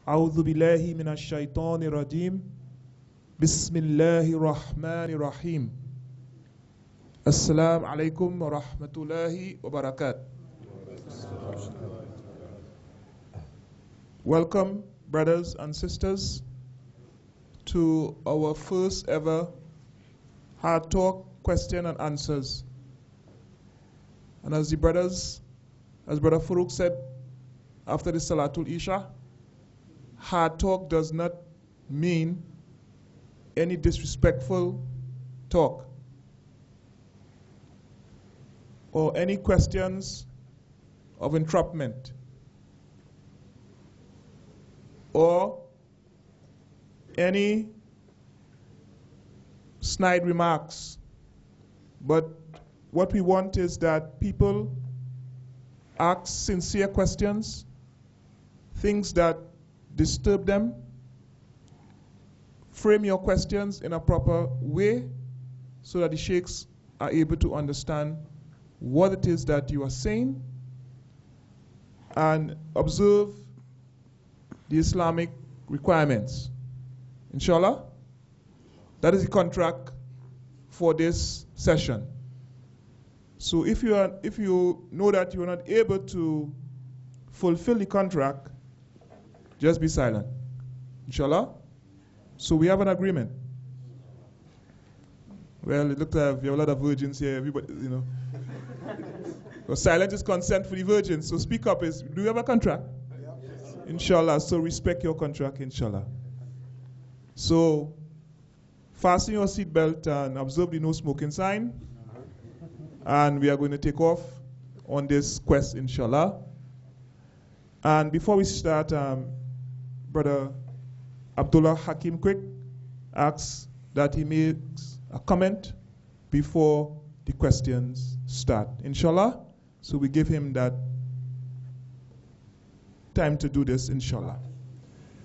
أعوذ بالله من الشيطان الرجيم بسم الله الرحمن الرحيم السلام عليكم ورحمة الله وبركاته. Welcome, brothers and sisters, to our first ever Hard Talk question and answers. And as Brother Farouk said after the Salatul Isha, hard talk does not mean any disrespectful talk or any questions of entrapment or any snide remarks. But what we want is that people ask sincere questions, things that disturb them. Frame your questions in a proper way so that the sheikhs are able to understand what it is that you are saying and observe the Islamic requirements. Inshallah, that is the contract for this session. So if you know that you are not able to fulfill the contract, just be silent. Inshallah. So we have an agreement. Well, it looks like we have a lot of virgins here. Everybody, you know. So silence is consent for the virgins. So speak up. Do you have a contract? Yes. Inshallah. So respect your contract, inshallah. So fasten your seatbelt and observe the no smoking sign. And we are going to take off on this quest, inshallah. And before we start, Brother Abdullah Hakeem Quick asks that he makes a comment before the questions start, inshallah. So we give him that time to do this, inshallah.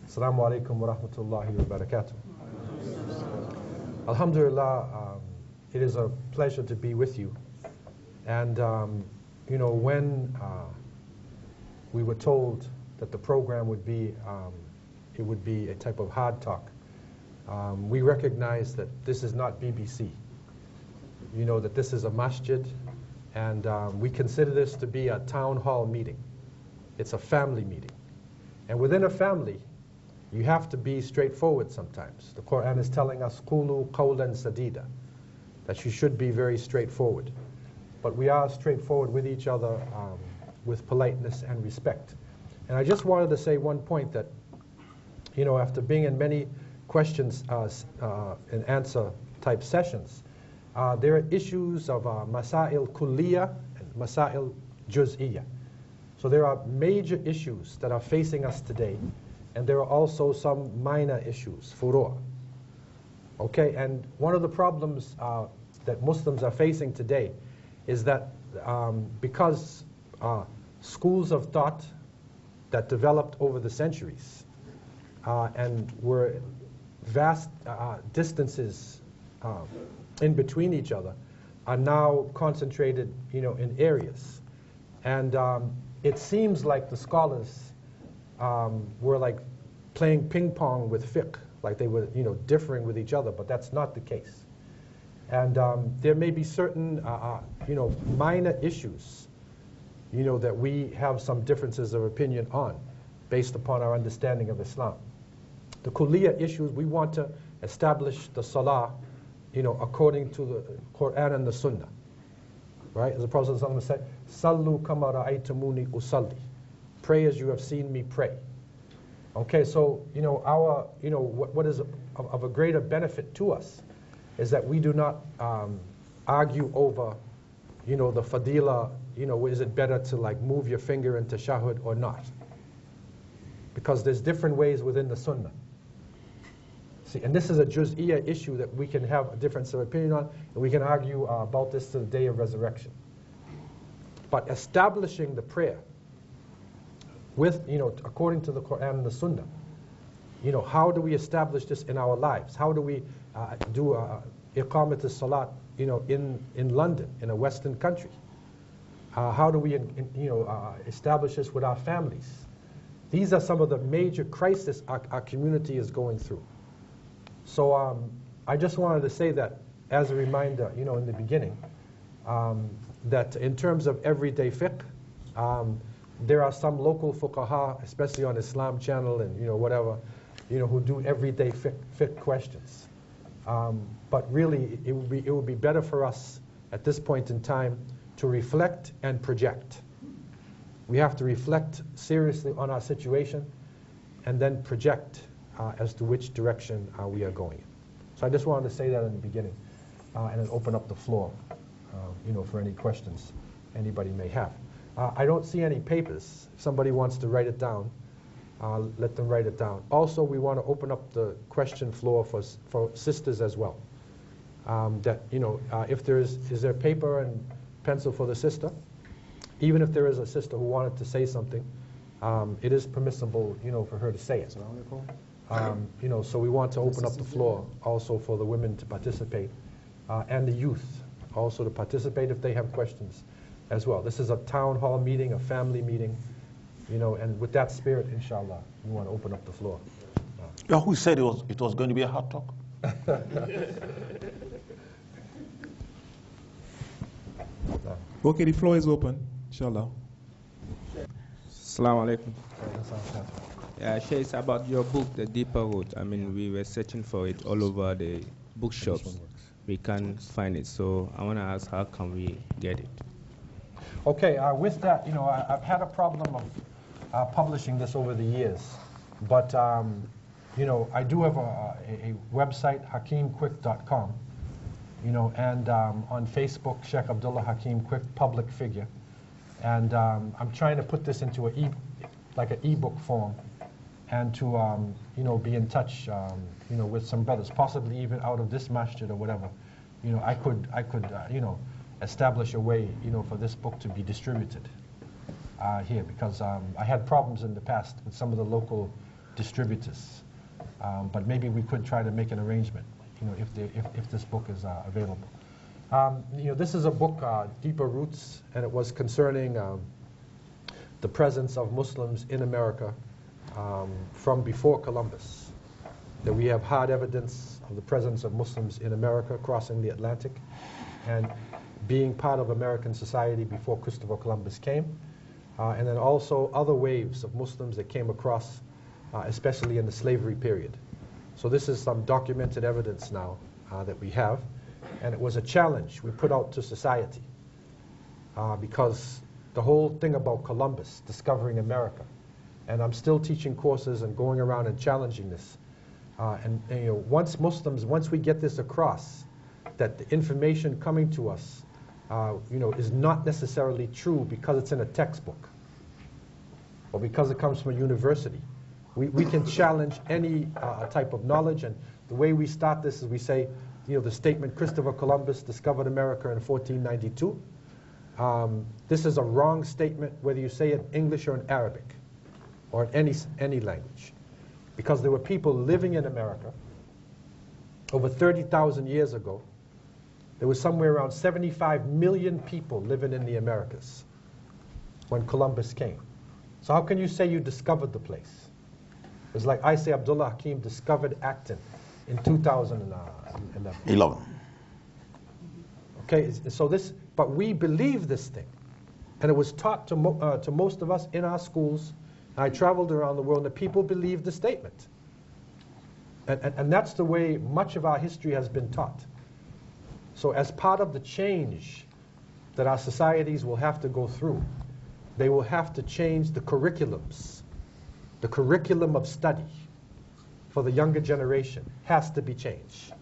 Assalamu alaikum wa rahmatullahi wa barakatuh. Alhamdulillah, it is a pleasure to be with you. And, you know, when we were told that the program would be, it would be a type of hard talk, we recognize that this is not BBC. You know, that this is a masjid, and we consider this to be a town hall meeting. It's a family meeting. And within a family, you have to be straightforward sometimes. The Quran is telling us, "Qulu qawlan sadida," that you should be very straightforward. But we are straightforward with each other with politeness and respect. And I just wanted to say one point that, you know, after being in many questions and answer type sessions, there are issues of masail kulliya and masail juz'iyya. So there are major issues that are facing us today, and there are also some minor issues, furu'. Okay, and one of the problems that Muslims are facing today is that because schools of thought that developed over the centuries and were vast distances in between each other are now concentrated, you know, in areas. And it seems like the scholars were like playing ping pong with fiqh, like they were, you know, differing with each other, but that's not the case. And there may be certain, you know, minor issues, you know, that we have some differences of opinion on based upon our understanding of Islam. The kulliyah issues, we want to establish the salah, you know, according to the Quran and the Sunnah. Right? As the Prophet ﷺ said, "Sallu kama ra'aytumuni usalli." Pray as you have seen me pray. Okay, so, you know, our, you know, what is of a greater benefit to us is that we do not argue over, you know, the fadila, you know, is it better to like move your finger into tashahhud or not? Because there's different ways within the sunnah. See, and this is a juz'iyya issue that we can have a difference of opinion on, and we can argue about this to the day of resurrection. But establishing the prayer with, you know, according to the Quran and the Sunnah, you know, how do we establish this in our lives? How do we do iqamat as-salat, you know, in London, in a Western country? How do we, establish this with our families? These are some of the major crises our community is going through. So I just wanted to say that as a reminder, you know, in the beginning, that in terms of everyday fiqh, there are some local fuqaha, especially on Islam Channel and, you know, whatever, you know, who do everyday fiqh questions. But really, it would be better for us at this point in time to reflect and project. We have to reflect seriously on our situation and then project as to which direction we are going in. So I just wanted to say that in the beginning and then open up the floor, you know, for any questions anybody may have. I don't see any papers. If somebody wants to write it down, let them write it down. Also, we want to open up the question floor for sisters as well. That, you know, if there is there paper and pencil for the sister? Even if there is a sister who wanted to say something, it is permissible, you know, for her to say it. You know, so we want to open up the floor also for the women to participate and the youth also to participate if they have questions as well. This is a town hall meeting, a family meeting, you know, and with that spirit, inshallah, we want to open up the floor. Yeah, who said it was going to be a hard talk? Okay, the floor is open, inshallah. Assalamu alaikum. Yeah, Sheikh, it's about your book, The Deeper Root. I mean, we were searching for it all over the bookshops. We can't find it, so I want to ask, how can we get it? Okay, with that, you know, I've had a problem of publishing this over the years, but you know, I do have a website, HakeemQuick.com, you know, and on Facebook, Sheikh Abdullah Hakeem Quick, public figure, and I'm trying to put this into like an ebook form, and to you know, be in touch, you know, with some brothers, possibly even out of this masjid or whatever. You know, I could you know, establish a way, you know, for this book to be distributed here, because I had problems in the past with some of the local distributors, but maybe we could try to make an arrangement, you know, if this book is available. You know, this is a book, Deeper Roots, and it was concerning the presence of Muslims in America from before Columbus. That we have hard evidence of the presence of Muslims in America crossing the Atlantic and being part of American society before Christopher Columbus came, and then also other waves of Muslims that came across, especially in the slavery period. So this is some documented evidence now that we have, and it was a challenge we put out to society because the whole thing about Columbus discovering America, and I'm still teaching courses and going around and challenging this. And you know, once we get this across, that the information coming to us, you know, is not necessarily true because it's in a textbook or because it comes from a university. We can challenge any type of knowledge, and the way we start this is we say, you know, the statement Christopher Columbus discovered America in 1492. This is a wrong statement, whether you say it in English or in Arabic or in any language, because there were people living in America over 30,000 years ago. There was somewhere around 75 million people living in the Americas when Columbus came. So how can you say you discovered the place? It's like I say Abdullah Hakeem discovered Acton in 2011. Okay, so this, but we believe this thing. And it was taught to most of us in our schools. I traveled around the world, and the people believed the statement. And that's the way much of our history has been taught. So as part of the change that our societies will have to go through, they will have to change the curriculums. The curriculum of study for the younger generation has to be changed.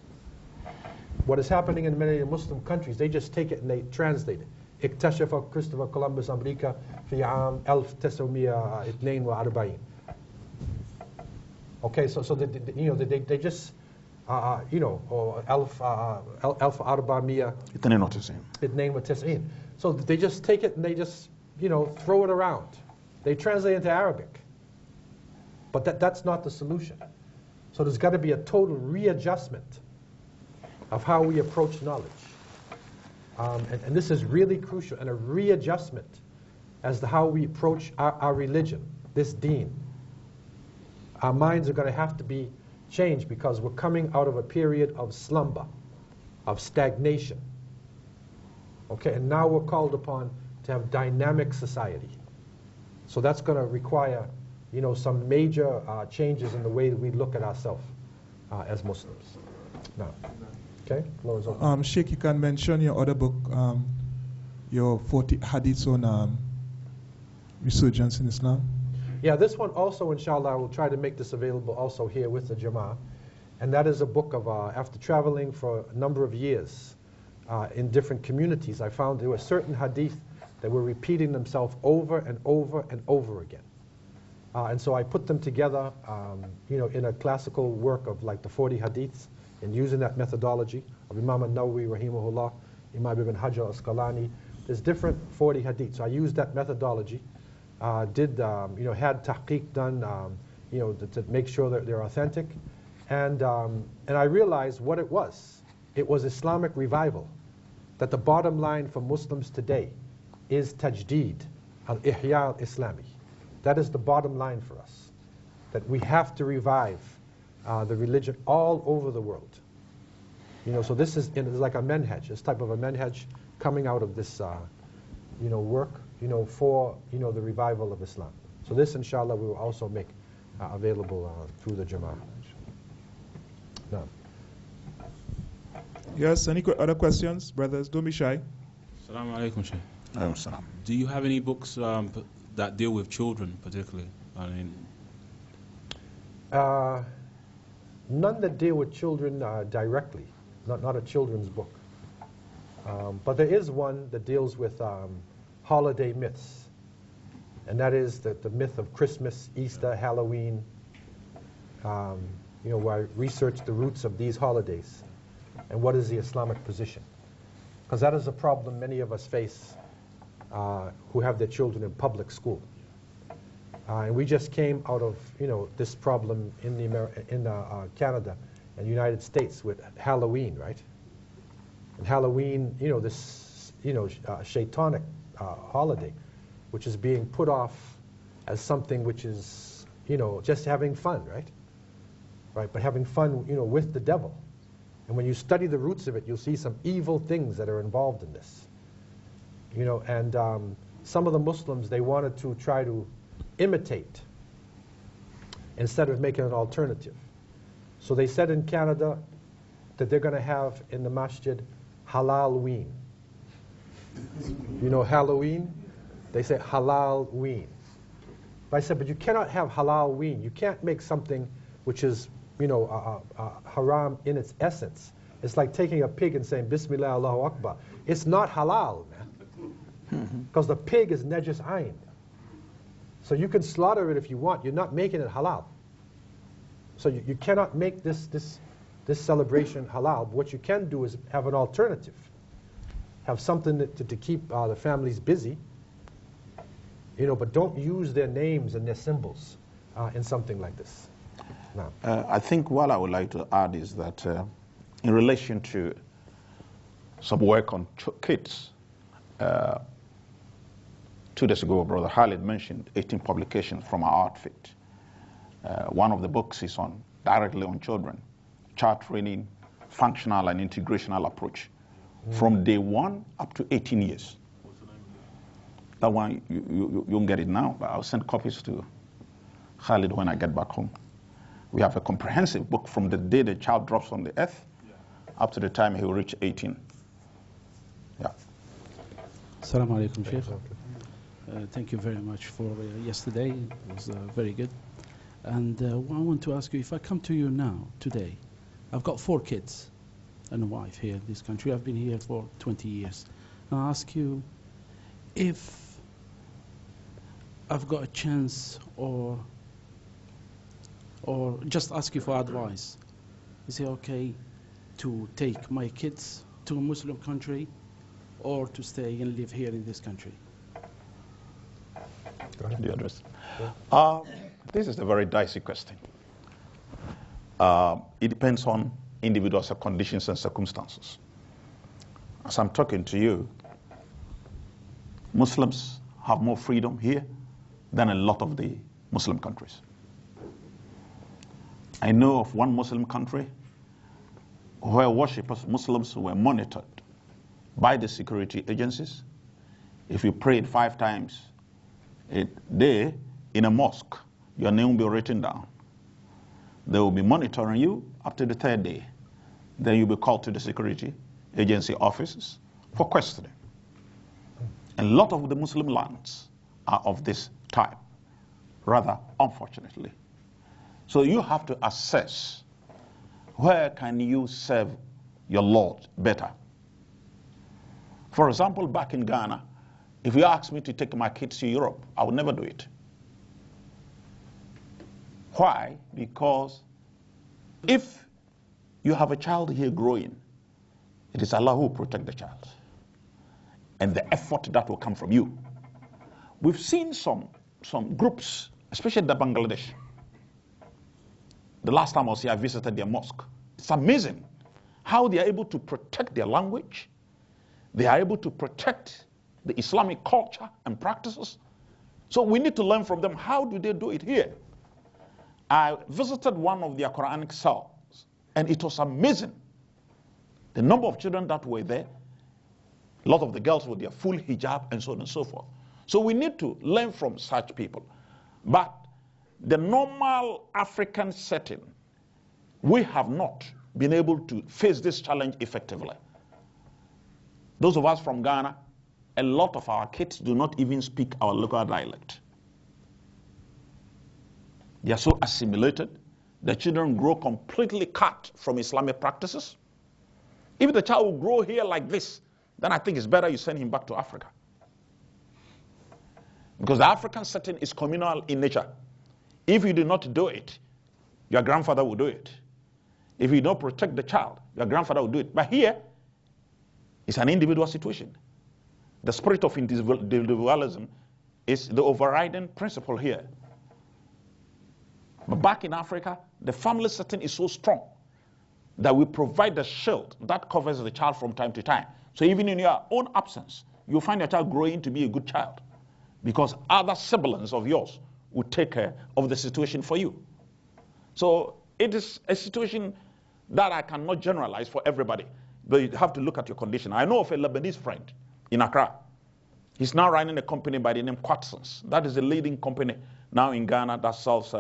What is happening in many Muslim countries, they just take it and they translate it. اكتشف كريستوفر كولومبوس أمريكا في عام 1942. Okay, so they, you know, they just you know, or 1492. So they just take it and they just, you know, throw it around. They translate it into Arabic. But that's not the solution. So there's got to be a total readjustment of how we approach knowledge. And this is really crucial, and a readjustment as to how we approach our religion, this deen, Our minds are going to have to be changed because we're coming out of a period of slumber, of stagnation. Okay, and now we're called upon to have dynamic society. So that's going to require, some major changes in the way that we look at ourselves as Muslims. Now, okay, floor is open. Sheikh, you can mention your other book, your 40 hadiths on resurgence in Islam. Yeah, this one also, inshallah, I will try to make this available also here with the Jama'ah. And that is a book of, after traveling for a number of years in different communities, I found there were certain hadith that were repeating themselves over and over and over again. And so I put them together, in a classical work of like the 40 hadiths, and using that methodology of Imam al-Nawawi, rahimahullah, Imam ibn Hajar al-Asqalani. There's different 40 hadiths. So I used that methodology, had tahqiq done, to make sure that they're authentic. And I realized what it was. It was Islamic revival. That the bottom line for Muslims today is tajdeed, al-ihya al-Islami. That is the bottom line for us. That we have to revive the religion all over the world. So this is like a manhaj, this type of a manhaj coming out of this, work, for, the revival of Islam. So this, inshallah, we will also make available through the Jama'ah. No. Yes, any other questions? Brothers, don't be shy. Assalamu alaikum, Sheikh. Salam. Do you have any books that deal with children, particularly? None that deal with children directly, not a children's book. But there is one that deals with holiday myths. And that is the myth of Christmas, Easter, Halloween, where I researched the roots of these holidays and what is the Islamic position. Because that is a problem many of us face who have their children in public school. And we just came out of, this problem in Canada and the United States with Halloween, right? And Halloween, this, shaitanic holiday, which is being put off as something which is, just having fun, right? Right, but having fun, with the devil. And when you study the roots of it, you'll see some evil things that are involved in this. And some of the Muslims, they wanted to try to imitate instead of making an alternative. So they said in Canada that they're going to have in the masjid Halal-ween. Halloween? They say Halal-ween. But I said, but you cannot have Halal-ween. You can't make something which is, haram in its essence. It's like taking a pig and saying Bismillah Allahu Akbar. It's not halal, man. Because the pig is najis ayn. So you can slaughter it if you want. You're not making it halal. So you cannot make this celebration halal. But what you can do is have an alternative. Have something to keep the families busy. But don't use their names and their symbols in something like this. No. I think what I would like to add is that in relation to some work on kids, 2 days ago, Brother Khalid mentioned 18 publications from our outfit. One of the books is directly on children, child training, functional and integrational approach, from day 1 up to 18 years. That one, you won't get it now, but I'll send copies to Khalid when I get back home. We have a comprehensive book from the day the child drops on the earth up to the time he will reach 18. Yeah. Assalamu alaikum, Sheikh. Thank you very much for yesterday. It was very good. And I want to ask you, if I come to you now, today, I've got 4 kids and a wife here in this country. I've been here for 20 years. And I ask you if I've got a chance or just ask you for advice. Is it okay to take my kids to a Muslim country or to stay and live here in this country? Do you address? This is a very dicey question. It depends on individual conditions and circumstances. As I'm talking to you, Muslims have more freedom here than a lot of the Muslim countries. I know of one Muslim country where worshippers, Muslims, were monitored by the security agencies. If you prayed 5 times a day in a mosque, your name will be written down. They will be monitoring you up to the 3rd day. Then you'll be called to the security agency offices for questioning. A lot of the Muslim lands are of this type, rather unfortunately. So you have to assess, where can you serve your Lord better? For example, back in Ghana, if you ask me to take my kids to Europe, I would never do it. Why? Because if you have a child here growing, it is Allah who will protect the child and the effort that will come from you. We've seen some groups, especially the Bangladesh. The last time I was here, I visited their mosque. It's amazing how they are able to protect their language. They are able to protect the Islamic culture and practices. So we need to learn from them. How do they do it here? I visited one of their Quranic cells, and it was amazing. The number of children that were there, a lot of the girls with their full hijab and so on and so forth. So we need to learn from such people. But the normal African setting, we have not been able to face this challenge effectively. Those of us from Ghana, a lot of our kids do not even speak our local dialect. They are so assimilated. The children grow completely cut from Islamic practices. If the child will grow here like this, then I think it's better you send him back to Africa. Because the African setting is communal in nature. If you do not do it, your grandfather will do it. If you don't protect the child, your grandfather will do it. But here, it's an individual situation. The spirit of individualism is the overriding principle here. But back in Africa, the family setting is so strong that we provide the shield that covers the child from time to time. So even in your own absence, you'll find your child growing to be a good child, because other siblings of yours will take care of the situation for you. So it is a situation that I cannot generalize for everybody, but you have to look at your condition. I know of a Lebanese friend in Accra. He's now running a company by the name Quatsons. That is a leading company now in Ghana that sells,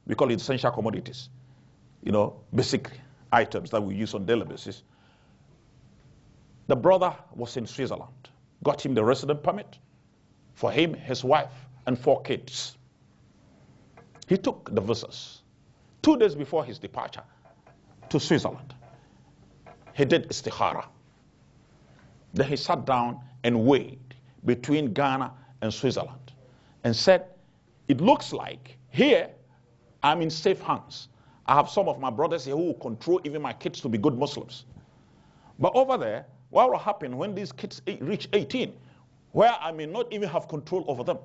we call it essential commodities, basic items that we use on a daily basis. The brother was in Switzerland, got him the resident permit for him, his wife, and 4 kids. He took the visas 2 days before his departure to Switzerland. He did istikhara. Then he sat down and weighed between Ghana and Switzerland and said, it looks like here I'm in safe hands. I have some of my brothers here who will control even my kids to be good Muslims. But over there, what will happen when these kids reach 18, where I may not even have control over them?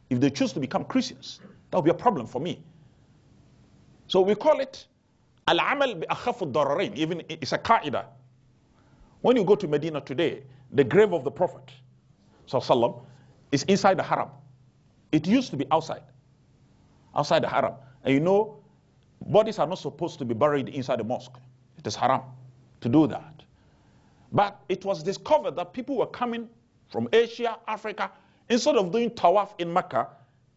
If they choose to become Christians, that will be a problem for me. So we call it al-amal bi akhaf ad-dararain. Even it's a qaida. When you go to Medina today, the grave of the Prophet sallallahu is inside the haram. It used to be outside the haram. And bodies are not supposed to be buried inside the mosque. It is haram to do that. But it was discovered that people were coming from Asia, Africa. Instead of doing tawaf in Mecca,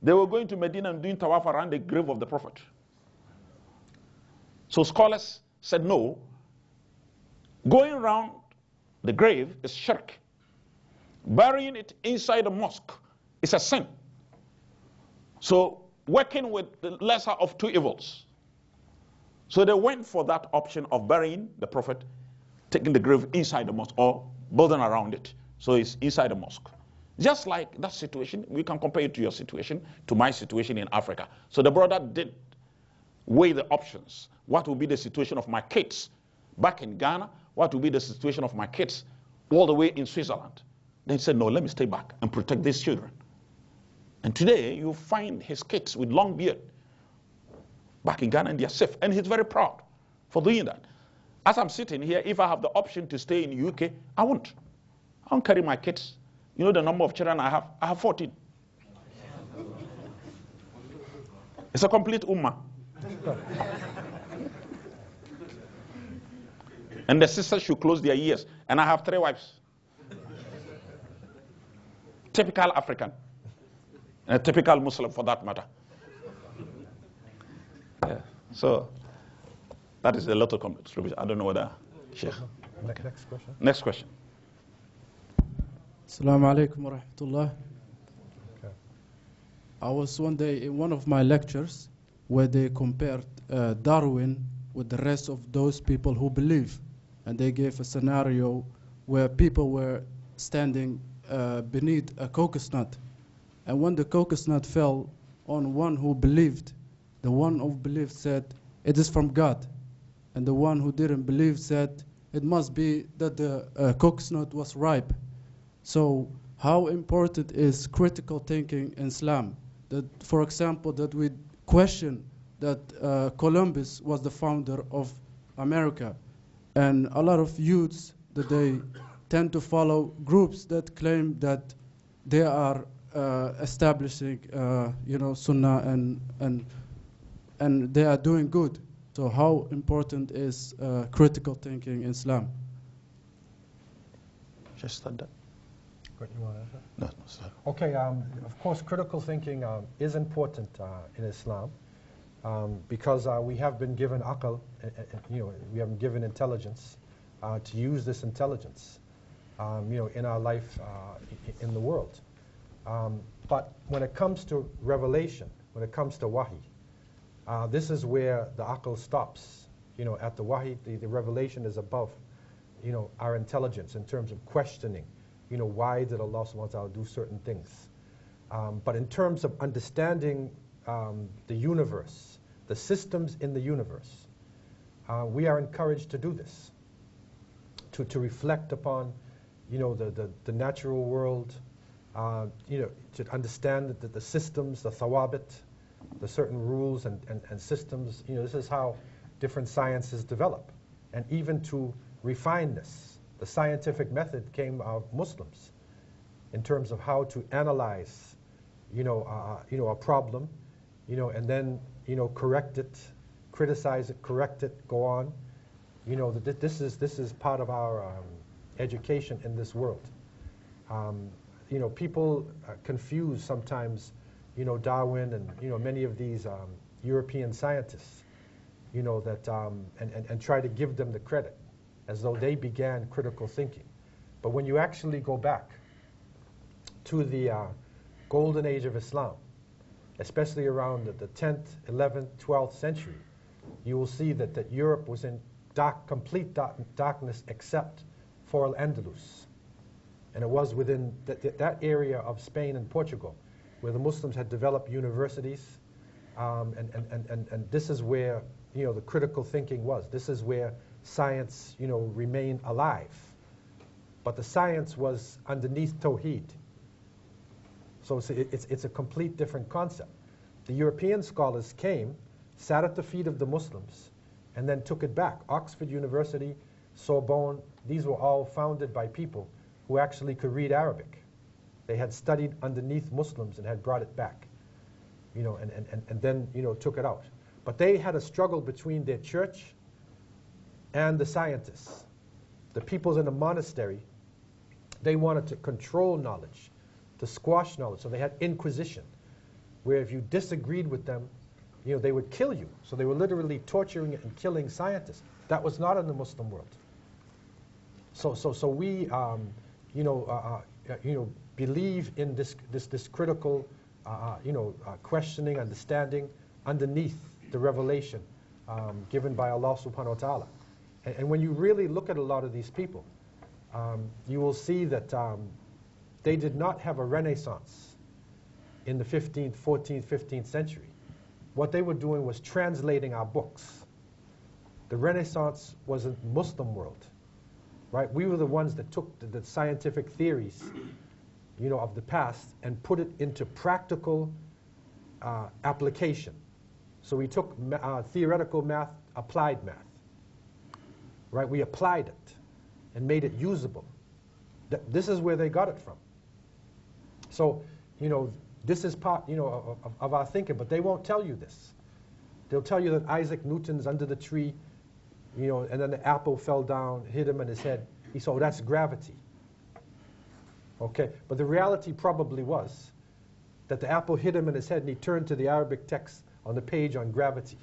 they were going to Medina and doing tawaf around the grave of the Prophet. So scholars said no, going around the grave is shirk. Burying it inside the mosque is a sin. So working with the lesser of 2 evils. So they went for that option of burying the Prophet, taking the grave inside the mosque or building around it. So it's inside the mosque. Just like that situation, we can compare it to your situation, to my situation in Africa. So the brother did weigh the options. What will be the situation of my kids back in Ghana? What will be the situation of my kids all the way in Switzerland? Then he said, no, let me stay back and protect these children. And today you find his kids with long beard back in Ghana, and they are safe. And he's very proud for doing that. As I'm sitting here, if I have the option to stay in the UK, I won't. I won't carry my kids. You know the number of children I have? I have 14. It's a complete ummah. And the sisters should close their ears. And I have 3 wives. Typical African. And a typical Muslim for that matter. Yeah. So, that is a lot of contribution. I don't know whether, Sheikh. Next question. Next question. Assalamu alaikum wa rahmatullah. Okay. I was one day in one of my lectures where they compared Darwin with the rest of those people who believe. And they gave a scenario where people were standing beneath a coconut. And when the coconut fell on one who believed, the one who believed said, it is from God. And the one who didn't believe said, it must be that the coconut was ripe. So how important is critical thinking in Islam? That, for example, that we question that Columbus was the founder of America. And a lot of youths that they tend to follow groups that claim that they are establishing, Sunnah and they are doing good. So how important is critical thinking in Islam? Just start that. What, you want to answer? No, start. Okay, of course, critical thinking is important in Islam because we have been given aql, we have been given intelligence to use this intelligence, in our life in the world. But when it comes to revelation, when it comes to wahi, this is where the aql stops. At the wahi, the revelation is above, our intelligence in terms of questioning. Why did Allah subhanahu wa ta'ala do certain things? But in terms of understanding the universe, the systems in the universe, we are encouraged to do this, to reflect upon, the natural world, to understand the systems, the thawabit, the certain rules and systems. This is how different sciences develop, and even to refine this. The scientific method came of Muslims in terms of how to analyze, a problem, and then, correct it, criticize it, correct it, go on. This is part of our education in this world. People confuse sometimes, Darwin and many of these European scientists, that and try to give them the credit, as though they began critical thinking. But when you actually go back to the golden age of Islam, especially around the 10th, 11th, 12th century, you will see that Europe was in complete darkness except for Al-Andalus. And it was within that area of Spain and Portugal where the Muslims had developed universities, and this is where the critical thinking was. This is where science, remained alive. But the science was underneath Tawheed. So it's a complete different concept. The European scholars came, sat at the feet of the Muslims, and then took it back. Oxford University, Sorbonne, these were all founded by people who actually could read Arabic. They had studied underneath Muslims and had brought it back, and then, took it out. But they had a struggle between their church and the scientists. The peoples in the monastery, they wanted to control knowledge, to squash knowledge. So they had inquisition, where if you disagreed with them, they would kill you. So they were literally torturing and killing scientists. That was not in the Muslim world. So we, believe in this critical, questioning, understanding underneath the revelation given by Allah subhanahu wa ta'ala. And when you really look at a lot of these people, you will see that they did not have a renaissance in the 15th, 14th, 15th century. What they were doing was translating our books. The Renaissance was a Muslim world, right? We were the ones that took the scientific theories, of the past and put it into practical application. So we took theoretical math, applied math, right? We applied it and made it usable. This is where they got it from. So, this is part, of our thinking, but they won't tell you this. They'll tell you that Isaac Newton's under the tree, you know, and then the apple fell down, hit him in his head. He said, oh, that's gravity. Okay, but the reality probably was that the apple hit him in his head and he turned to the Arabic text on the page on gravity.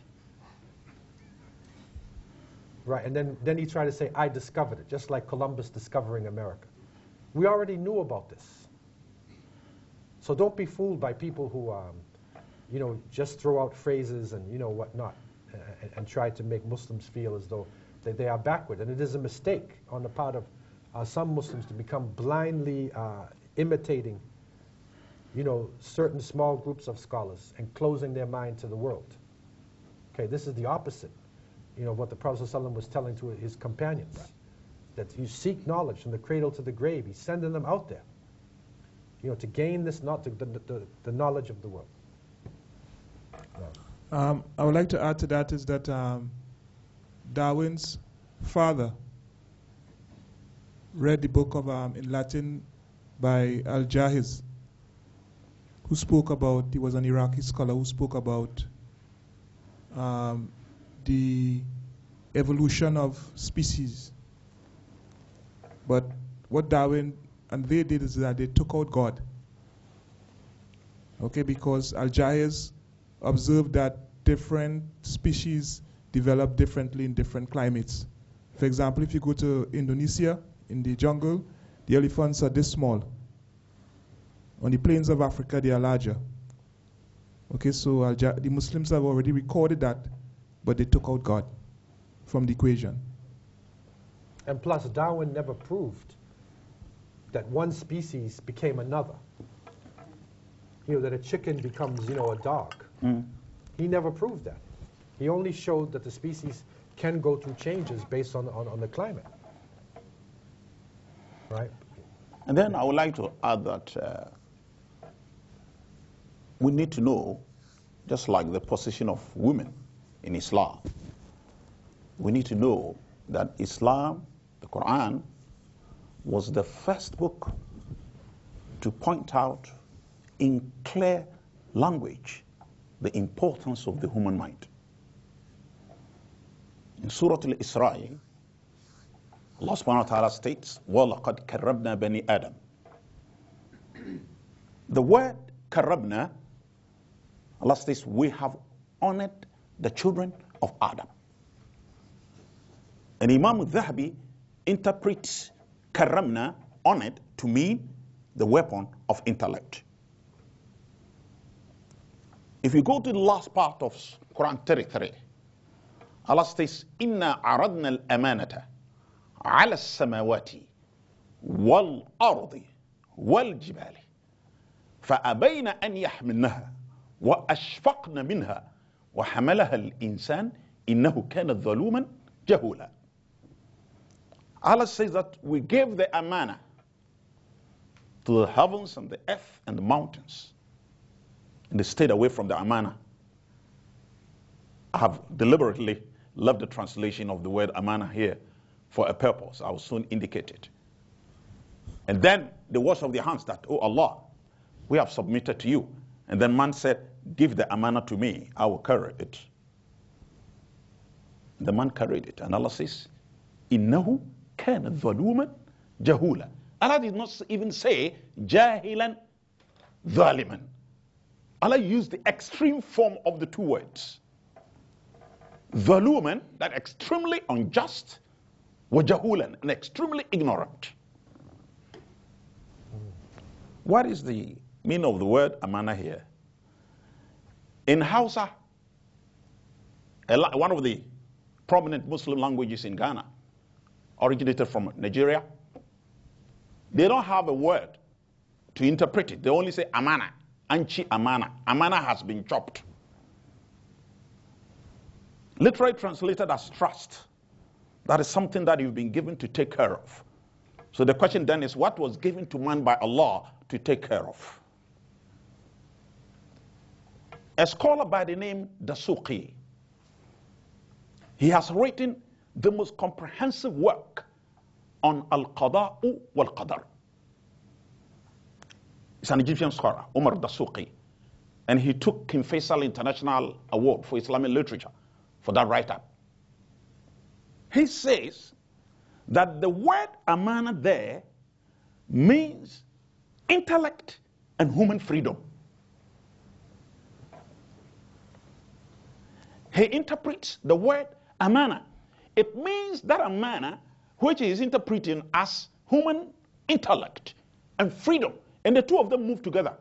Right, and then he tried to say, I discovered it, just like Columbus discovering America. We already knew about this. So don't be fooled by people who, you know, just throw out phrases and, you know, whatnot, and try to make Muslims feel as though they are backward. And it is a mistake on the part of some Muslims to become blindly imitating, you know, certain small groups of scholars and closing their mind to the world. Okay, this is the opposite, you know, what the Prophet ﷺ was telling to his companions, that you seek knowledge from the cradle to the grave. He's sending them out there, you know, to gain this, not the knowledge of the world. I would like to add to that is that Darwin's father read the book of in Latin by Al-Jahiz, who spoke about, he was an Iraqi scholar who spoke about the evolution of species. But what Darwin and they did is that they took out God. Okay, because Al-Jahiz observed that different species develop differently in different climates. For example, if you go to Indonesia, in the jungle, the elephants are this small. On the plains of Africa, they are larger. Okay, so the Muslims have already recorded that, but they took out God from the equation. And plus, Darwin never proved that one species became another. You know, that a chicken becomes, you know, a dog. Mm. He never proved that. He only showed that the species can go through changes based on the climate. Right? And then I would like to add that we need to know, just like the position of women in Islam, we need to know that Islam, the Quran, was the first book to point out in clear language the importance of the human mind. In Surah Al-Isra, Allah subhanahu wa ta'ala states, وَلَقَدْ كَرَّبْنَا بَنِي آدَمَ. The word karabna, Allah states, we have honored the children of Adam. And Imam al-Dhahabi interprets karamna, honored, to mean the weapon of intellect. If you go to the last part of Quran 33, Allah states, إِنَّا عَرَضْنَا الْأَمَانَةَ عَلَى السَّمَاوَاتِ وَالْأَرْضِ وَالْجِبَالِ فَأَبَيْنَ أَنْ يَحْمِلْنَهَا وَأَشْفَقْنَ مِنْهَا وَحَمَلَهَا الْإِنسَانِ إِنَّهُ كَانَ ظَلُومًا جَهُولًا. Allah says that we gave the amana to the heavens and the earth and the mountains, and they stayed away from the amana. I have deliberately left the translation of the word amana here for a purpose. I will soon indicate it. And then the words of their hands that, oh Allah, we have submitted to you. And then man said, give the amana to me, I will carry it. The man carried it, and Allah says, Innahu kana zaluman jahula. Allah did not even say jahilan zaliman. Allah used the extreme form of the two words. Zaluman, that extremely unjust, wa jahulan, and extremely ignorant. What is the meaning of the word amana here? In Hausa, one of the prominent Muslim languages in Ghana, originated from Nigeria, they don't have a word to interpret it. They only say amana, anchi amana. Amana has been chopped. Literally translated as trust. That is something that you've been given to take care of. So the question then is, what was given to man by Allah to take care of? A scholar by the name Dasuqi, he has written the most comprehensive work on Al-Qada'u wal-Qadar. It's an Egyptian scholar, Umar Dasuqi, and he took King Faisal International Award for Islamic Literature for that write-up. he says that the word amana there means intellect and human freedom. He interprets the word amana. It means that amana which is interpreting as human intellect and freedom, and the two of them move together.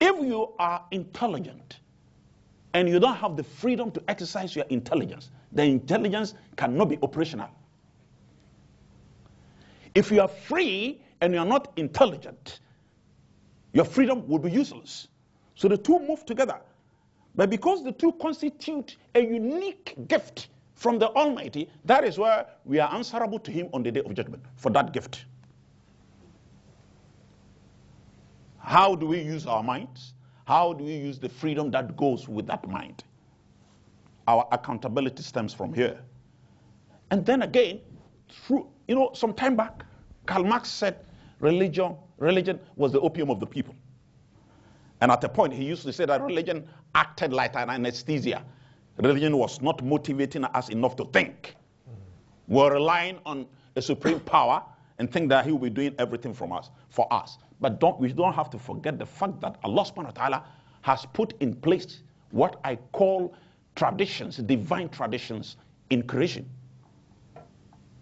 If you are intelligent and you don't have the freedom to exercise your intelligence, the intelligence cannot be operational. If you are free and you are not intelligent, your freedom will be useless. So the two move together. But because the two constitute a unique gift from the Almighty, that is why we are answerable to Him on the day of judgment for that gift. How do we use our minds? How do we use the freedom that goes with that mind? Our accountability stems from here. And then again, through, some time back, Karl Marx said religion was the opium of the people. And at a point, he used to say that religion acted like an anesthesia. Religion was not motivating us enough to think. We're relying on a supreme power and think that He will be doing everything for us. But we don't have to forget the fact that Allah subhanahu wa ta'ala has put in place what I call traditions, divine traditions in creation.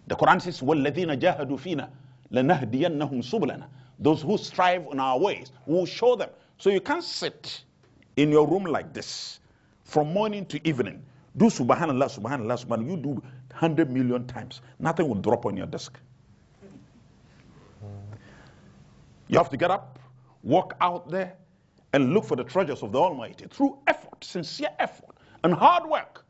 The Quran says, وَالَّذِينَ جَاهَدُوا فِينَا لَنَهْدِيَنَّهُمْ سُبُلَنَا. Those who strive on our ways, we will show them. So you can't sit in your room like this from morning to evening. Do subhanallah, subhanallah, subhanallah. You do 100 million times. Nothing will drop on your desk. You have to get up, walk out there, and look for the treasures of the Almighty through effort, sincere effort, and hard work.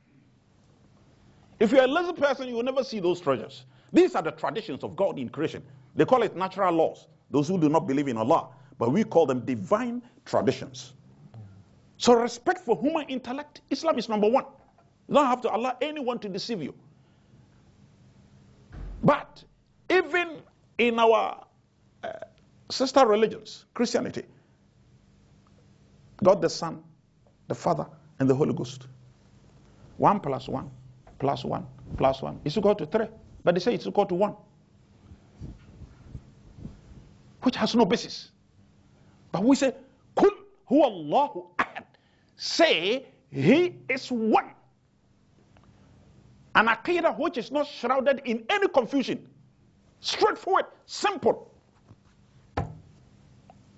If you're a lazy person, you will never see those treasures. These are the traditions of God in creation. They call it natural laws, those who do not believe in Allah. But we call them divine traditions. So respect for human intellect, Islam is number one. You don't have to allow anyone to deceive you. But even in our sister religions, Christianity, God the Son, the Father, and the Holy Ghost. 1 + 1 + 1 + 1 is equal to 3. But they say it's equal to 1. Which has no basis. But we say, Kul huwa Allahu ahad. Say, He is one. An aqidah which is not shrouded in any confusion. Straightforward, simple.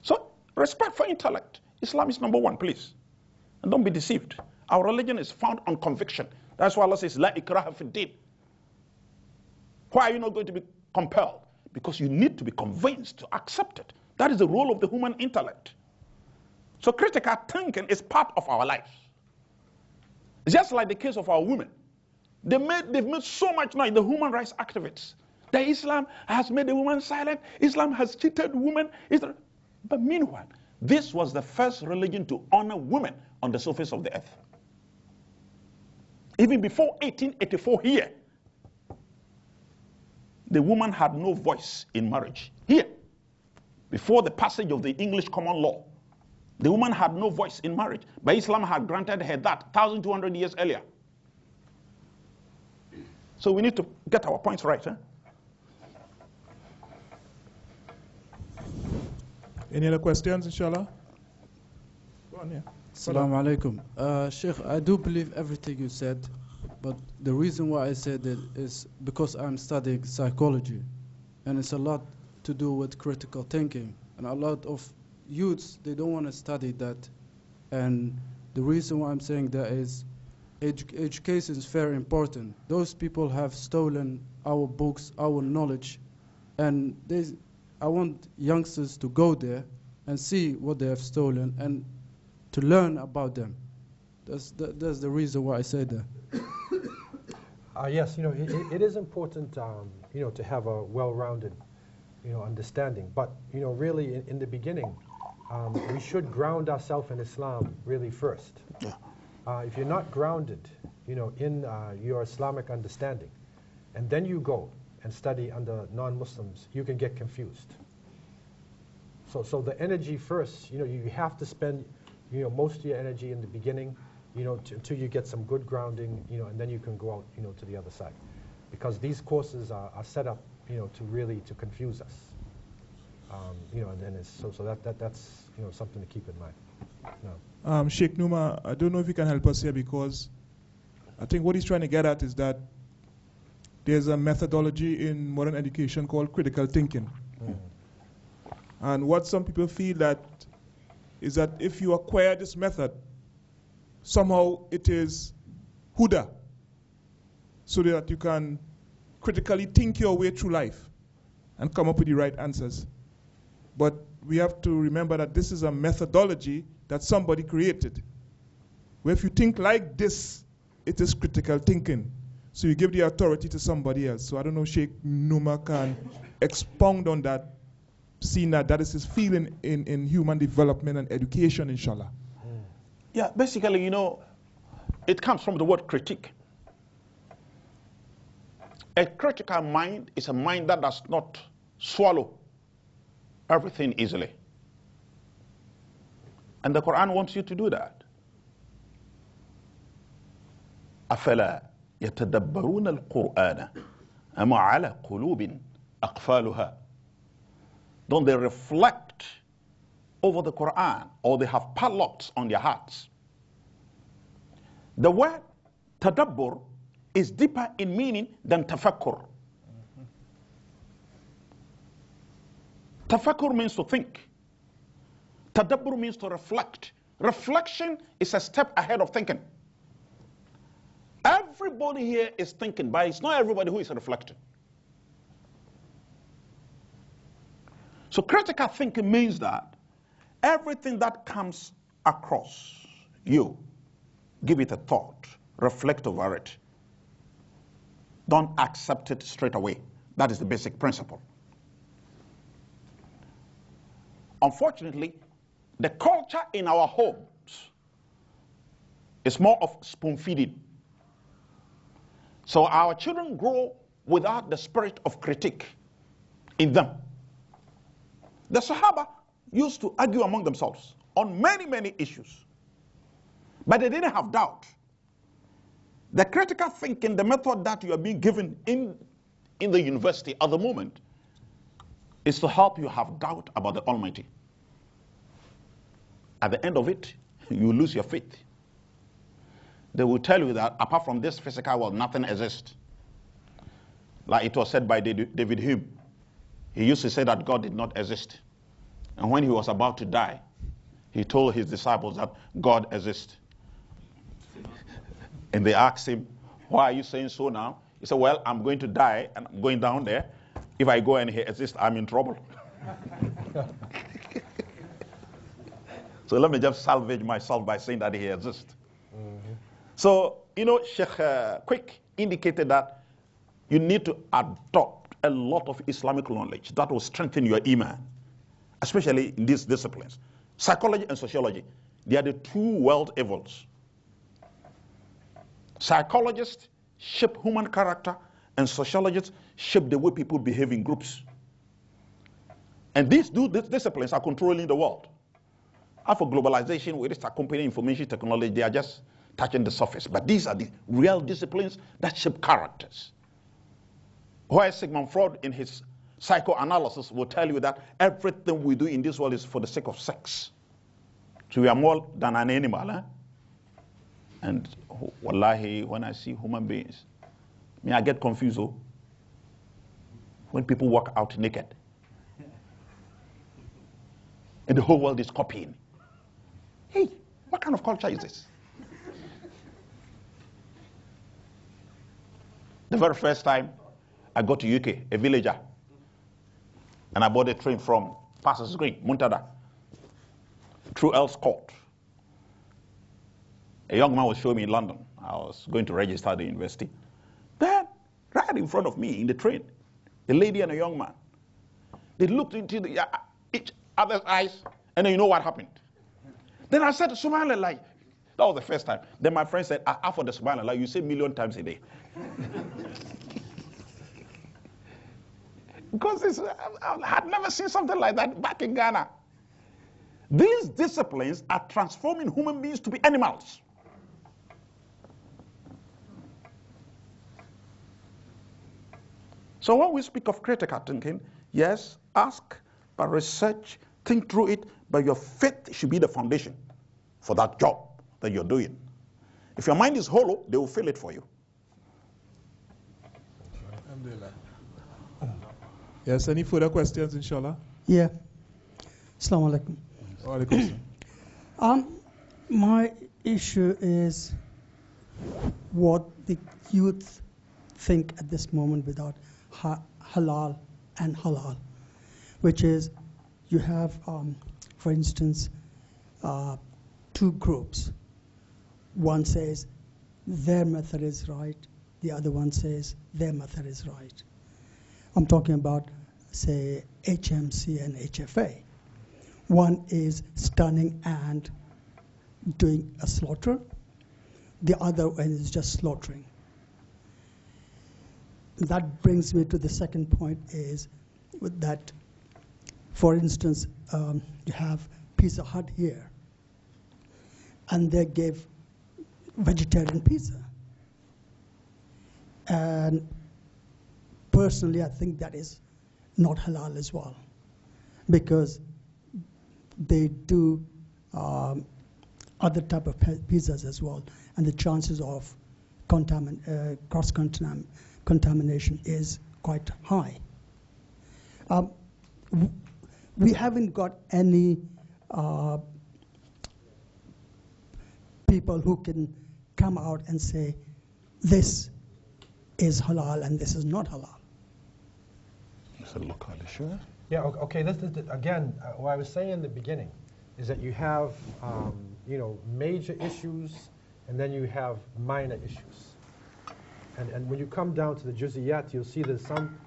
So, respect for intellect. Islam is number one, please. And don't be deceived. Our religion is found on conviction. That's why Allah says, La ikraha fi din. Why are you not going to be compelled? Because you need to be convinced to accept it. That is the role of the human intellect. So critical thinking is part of our lives. It's just like the case of our women. They've made so much noise, the human rights activists. That Islam has made the woman silent. Islam has cheated women. But meanwhile, this was the first religion to honor women on the surface of the earth. Even before 1884 here, the woman had no voice in marriage. Here, before the passage of the English common law, the woman had no voice in marriage. But Islam had granted her that 1,200 years earlier. So we need to get our points right. Any other questions, inshallah? Go on, yeah. Assalamu alaikum. Sheikh, I do believe everything you said, but the reason why I said it is because I'm studying psychology, and it's a lot to do with critical thinking, and a lot of youths, they don't want to study that. And the reason why I'm saying that is education is very important. Those people have stolen our books, our knowledge, and I want youngsters to go there and see what they have stolen and to learn about them. That's the reason why I say that. Yes, it is important, to have a well-rounded, understanding. But, really, in the beginning, we should ground ourselves in Islam really first. Yeah. If you're not grounded, in your Islamic understanding, and then you go and study under non-Muslims, you can get confused. So the energy first, you have to spend, most of your energy in the beginning you know, until you get some good grounding, you know, and then you can go out, you know, to the other side. Because these courses are set up, you know, to confuse us. You know, and then that's you know, something to keep in mind. No. Sheikh Nuamah, I don't know if you can help us here, because I think what he's trying to get at is that there's a methodology in modern education called critical thinking. And what some people feel that is that if you acquire this method, somehow it is Huda, so that you can critically think your way through life and come up with the right answers. But we have to remember that this is a methodology that somebody created, where if you think like this, it is critical thinking. So you give the authority to somebody else. So I don't know if Sheikh Nuamah can expound on that, seeing that that is his feeling in human development and education, inshallah. Yeah, basically, you know, it comes from the word critique. A critical mind is a mind that does not swallow everything easily. And the Quran wants you to do that. أَفَلَا يَتَدَبَّرُونَ الْقُرْآنَ أَمَا عَلَى قُلُوبٍ أَقْفَالُهَا. Don't they reflect over the Quran, or they have padlocks on their hearts? The word tadabbur is deeper in meaning than tafakkur. Tafakkur means to think. Tadabbur means to reflect. Reflection is a step ahead of thinking. Everybody here is thinking, but it's not everybody who is reflecting. So critical thinking means that everything that comes across you, give it a thought, reflect over it. Don't accept it straight away. That is the basic principle. Unfortunately, the culture in our homes is more of spoon feeding. So our children grow without the spirit of critique in them. The Sahaba used to argue among themselves on many, many issues, but they didn't have doubt. The critical thinking, the method that you are being given in the university at the moment, is to help you have doubt about the Almighty. At the end of it, you lose your faith. They will tell you that apart from this physical world, nothing exists. Like it was said by David Hume. He used to say that God did not exist. And when he was about to die, he told his disciples that God exists. And they asked him, why are you saying so now? He said, well, I'm going to die and I'm going down there. If I go and he exists, I'm in trouble. So let me just salvage myself by saying that he exists. So, you know, Sheikh Quick indicated that you need to adopt a lot of Islamic knowledge that will strengthen your iman, especially in these disciplines. Psychology and sociology, they are the two world evils. Psychologists shape human character, and sociologists shape the way people behave in groups. And these disciplines are controlling the world. After globalization, with its accompanying information technology, they are just touching the surface. But these are the real disciplines that shape characters. Why Sigmund Freud, in his psychoanalysis, will tell you that everything we do in this world is for the sake of sex. So we are more than an animal. Huh? And wallahi, when I see human beings, I get confused. Oh, when people walk out naked. And the whole world is copying. Hey, what kind of culture is this? The very first time I got to UK, a villager, and I bought a train from Parsons Green, Muntada, through Earl's Court. A young man was showing me in London. I was going to register at the university. Then, right in front of me in the train, a lady and a young man, they looked into each other's eyes, and then you know what happened? Then I said, subhanallah, that was the first time. Then my friend said, for the subhanallah, you say a million times a day. Because I had never seen something like that back in Ghana. These disciplines are transforming human beings to be animals. So when we speak of critical thinking, yes, ask, but research, think through it, but your faith should be the foundation for that job that you're doing. If your mind is hollow, they will fill it for you. Yes, any further questions, inshallah? Yeah. Assalamu alaikum. Wa alaikum salam. My issue is what the youth think at this moment without halal and halal, which is you have, for instance, two groups. One says their method is right, the other one says their method is right. I'm talking about, say, HMC and HFA. One is stunning and doing a slaughter. The other one is just slaughtering. That brings me to the second point is that, for instance, you have Pizza Hut here, and they give vegetarian pizza. And personally, I think that is not halal as well, because they do other type of pizzas as well, and the chances of cross-contamination is quite high. We haven't got any people who can come out and say this is halal and this is not halal. It's a local issue. Yeah, okay, this is, again, what I was saying in the beginning is that you have, major issues and then you have minor issues. And when you come down to the juz'iyat, you'll see there's some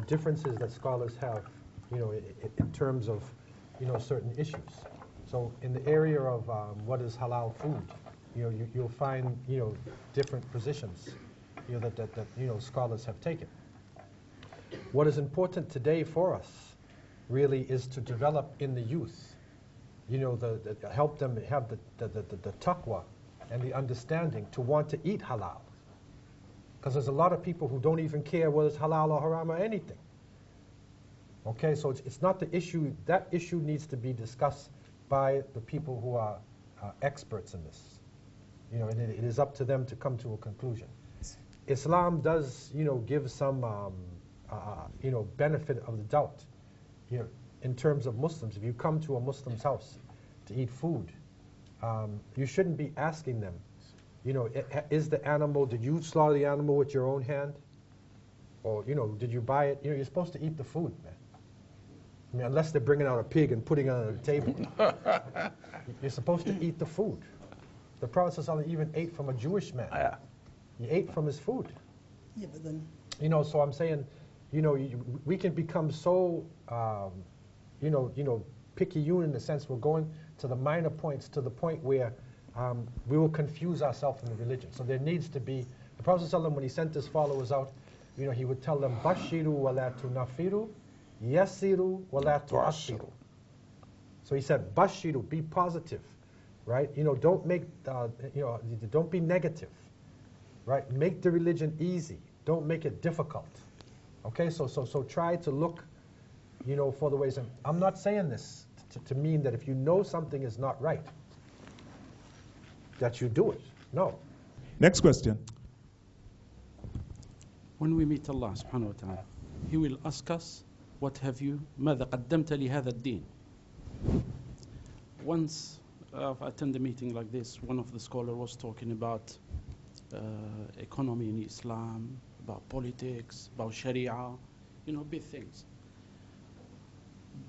differences that scholars have, in terms of, certain issues. So in the area of what is halal food, you'll find, different positions, that scholars have taken. What is important today for us really is to develop in the youth, help them have the taqwa and the understanding to want to eat halal. Because there's a lot of people who don't even care whether it's halal or haram or anything. Okay, so it's not the issue. That issue needs to be discussed by the people who are experts in this. And it is up to them to come to a conclusion. Islam does, give some, benefit of the doubt, in terms of Muslims. If you come to a Muslim's house to eat food, you shouldn't be asking them, is the animal, did you slaughter the animal with your own hand? Or, did you buy it? You're supposed to eat the food, man. I mean, unless they're bringing out a pig and putting it on the table. You're supposed to eat the food. The Prophet ﷺ even ate from a Jewish man. Yeah. He ate from his food. Yeah, but then... So I'm saying, we can become so, picayune in the sense we're going to the minor points to the point where we will confuse ourselves in the religion. So there needs to be, the Prophet ﷺ, when he sent his followers out, he would tell them, Bashiru wa la tunafiru, yasiru wa la tu'asiru. So he said, Bashiru, be positive, right? Don't make, don't be negative, right? Make the religion easy. Don't make it difficult. Okay, so try to look, for the ways. And I'm not saying this to mean that if you know something is not right, that you do it. No. Next question. When we meet Allah subhanahu wa ta'ala, He will ask us, what have you, ماذا قدمت لهذا الدين? Once I've attended a meeting like this, one of the scholars was talking about economy in Islam, about politics, about Sharia, big things.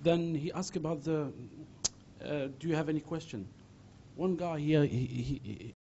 Then he asked about do you have any question? One guy here, he